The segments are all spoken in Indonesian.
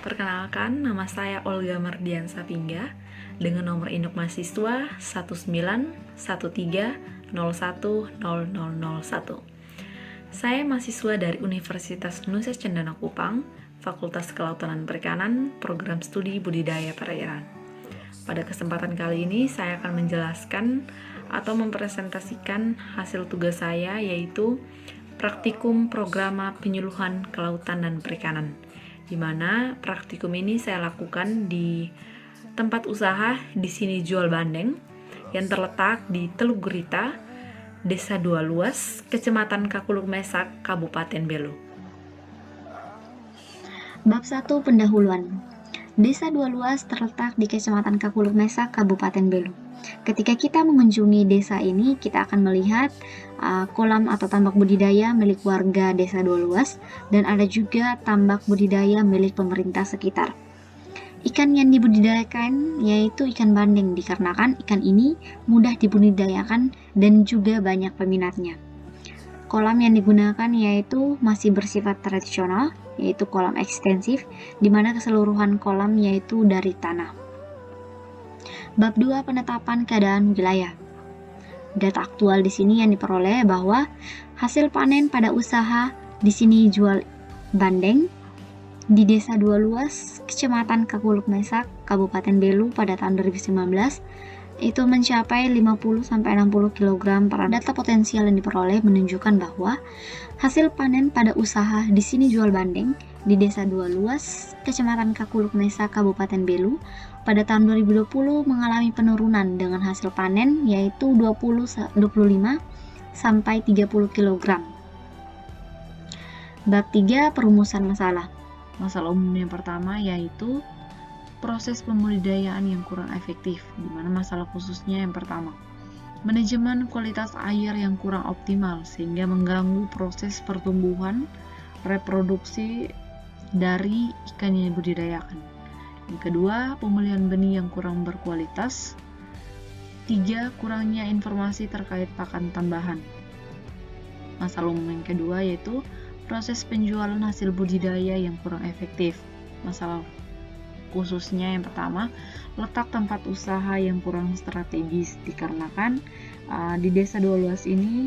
Perkenalkan, nama saya Olga Mardiansa Pingga dengan nomor induk mahasiswa 191301001. Saya mahasiswa dari Universitas Nusa Cendana Kupang, Fakultas Kelautan dan Perikanan, Program Studi Budidaya Perairan. Pada kesempatan kali ini saya akan menjelaskan atau mempresentasikan hasil tugas saya, yaitu praktikum Programa Penyuluhan Kelautan dan Perikanan, di mana praktikum ini saya lakukan di tempat usaha di sini Jual Bandeng yang terletak di Teluk Gurita, Desa Dua Luas, Kecamatan Kakuluk Mesak, Kabupaten Belu. Bab 1 Pendahuluan. Desa Dua Luas terletak di Kecamatan Kakuluk Mesak, Kabupaten Belu. Ketika kita mengunjungi desa ini, kita akan melihat kolam atau tambak budidaya milik warga Desa Dua Luas, dan ada juga tambak budidaya milik pemerintah sekitar. Ikan yang dibudidayakan yaitu ikan bandeng, dikarenakan ikan ini mudah dibudidayakan dan juga banyak peminatnya. Kolam yang digunakan yaitu masih bersifat tradisional, yaitu kolam ekstensif, di mana keseluruhan kolam yaitu dari tanah. Bab 2 Penetapan keadaan wilayah. Data aktual di sini yang diperoleh bahwa hasil panen pada usaha di sini Jual Bandeng di Desa Dua Luas, Kecamatan Kakuluk Mesak, Kabupaten Belu pada tahun 2019 itu mencapai 50-60 kg per data potensial yang diperoleh menunjukkan bahwa hasil panen pada usaha di sini Jual Bandeng di Desa Dua Luas, Kecamatan Kakuluk Mesak, Kabupaten Belu pada tahun 2020 mengalami penurunan dengan hasil panen yaitu 25 sampai 30 kg. Bab 3 Perumusan masalah. Masalah umum yang pertama yaitu proses pembudidayaan yang kurang efektif, di mana masalah khususnya yang pertama, manajemen kualitas air yang kurang optimal sehingga mengganggu proses pertumbuhan reproduksi dari ikan yang dibudidayakan. Yang kedua, pemilihan benih yang kurang berkualitas. 3, kurangnya informasi terkait pakan tambahan. Masalah umum yang kedua yaitu proses penjualan hasil budidaya yang kurang efektif. Masalah khususnya yang pertama, letak tempat usaha yang kurang strategis, dikarenakan di Desa Dua Luas ini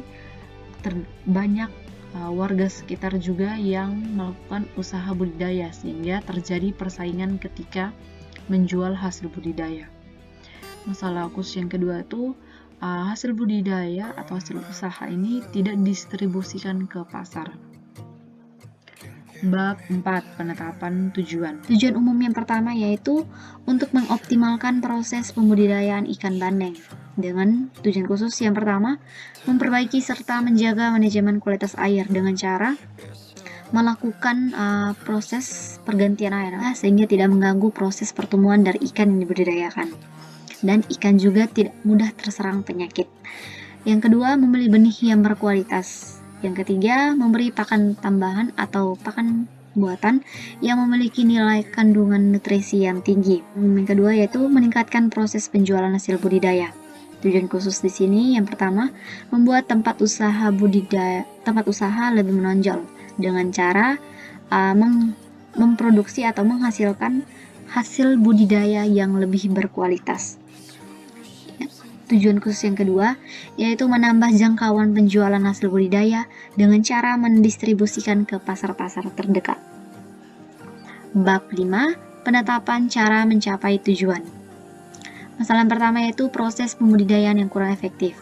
banyak warga sekitar juga yang melakukan usaha budidaya sehingga terjadi persaingan ketika menjual hasil budidaya. Masalah khusus yang kedua itu hasil budidaya atau hasil usaha ini tidak didistribusikan ke pasar. Bab 4 Penetapan tujuan. Tujuan umum yang pertama yaitu untuk mengoptimalkan proses pembudidayaan ikan bandeng. Dengan tujuan khusus yang pertama, memperbaiki serta menjaga manajemen kualitas air dengan cara melakukan proses pergantian air sehingga tidak mengganggu proses pertumbuhan dari ikan yang dibudidayakan. Dan ikan juga tidak mudah terserang penyakit. Yang kedua, membeli benih yang berkualitas. Yang ketiga, memberi pakan tambahan atau pakan buatan yang memiliki nilai kandungan nutrisi yang tinggi. Yang kedua yaitu meningkatkan proses penjualan hasil budidaya. Tujuan khusus di sini yang pertama, membuat tempat usaha lebih menonjol dengan cara memproduksi atau menghasilkan hasil budidaya yang lebih berkualitas. Tujuan khusus yang kedua yaitu menambah jangkauan penjualan hasil budidaya dengan cara mendistribusikan ke pasar-pasar terdekat. Bab 5 Penetapan cara mencapai tujuan. Masalah yang pertama yaitu proses pembudidayaan yang kurang efektif.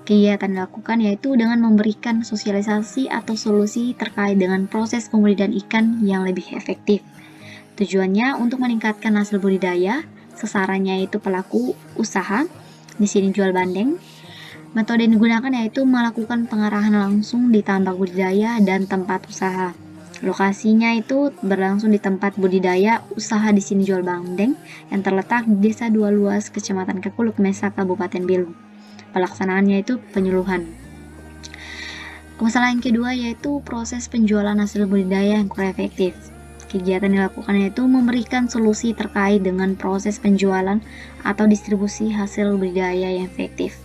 Kegiatan dilakukan yaitu dengan memberikan sosialisasi atau solusi terkait dengan proses pembudidayaan ikan yang lebih efektif. Tujuannya untuk meningkatkan hasil budidaya, sasarannya yaitu pelaku usaha di sini Jual Bandeng. Metode yang digunakan yaitu melakukan pengarahan langsung di tambak budidaya dan tempat usaha. Lokasinya itu berlangsung di tempat budidaya usaha di sini Jual Bandeng yang terletak di Desa Dua Luas, Kecamatan Kakuluk Mesak, Kabupaten Belu. Pelaksanaannya itu penyuluhan. Masalah yang kedua yaitu proses penjualan hasil budidaya yang kurang efektif. Kegiatan dilakukan yaitu memberikan solusi terkait dengan proses penjualan atau distribusi hasil budidaya yang efektif.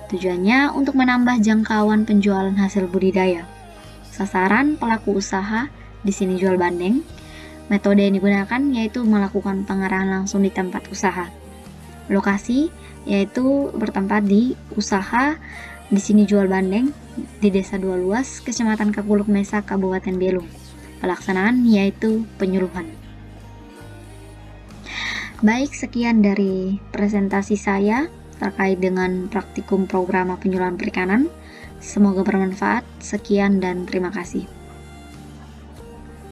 Tujuannya untuk menambah jangkauan penjualan hasil budidaya. Sasaran pelaku usaha di sini Jual Bandeng, Metode yang digunakan yaitu melakukan pengarahan langsung di tempat usaha. Lokasi yaitu bertempat di usaha, di sini jual bandeng, di Desa Dua Luas, Kecamatan Kapuluk Mesa, Kabupaten Belu. Pelaksanaan yaitu penyuluhan. Baik, sekian dari presentasi saya terkait dengan praktikum program penyuluhan perikanan. Semoga bermanfaat. Sekian dan terima kasih.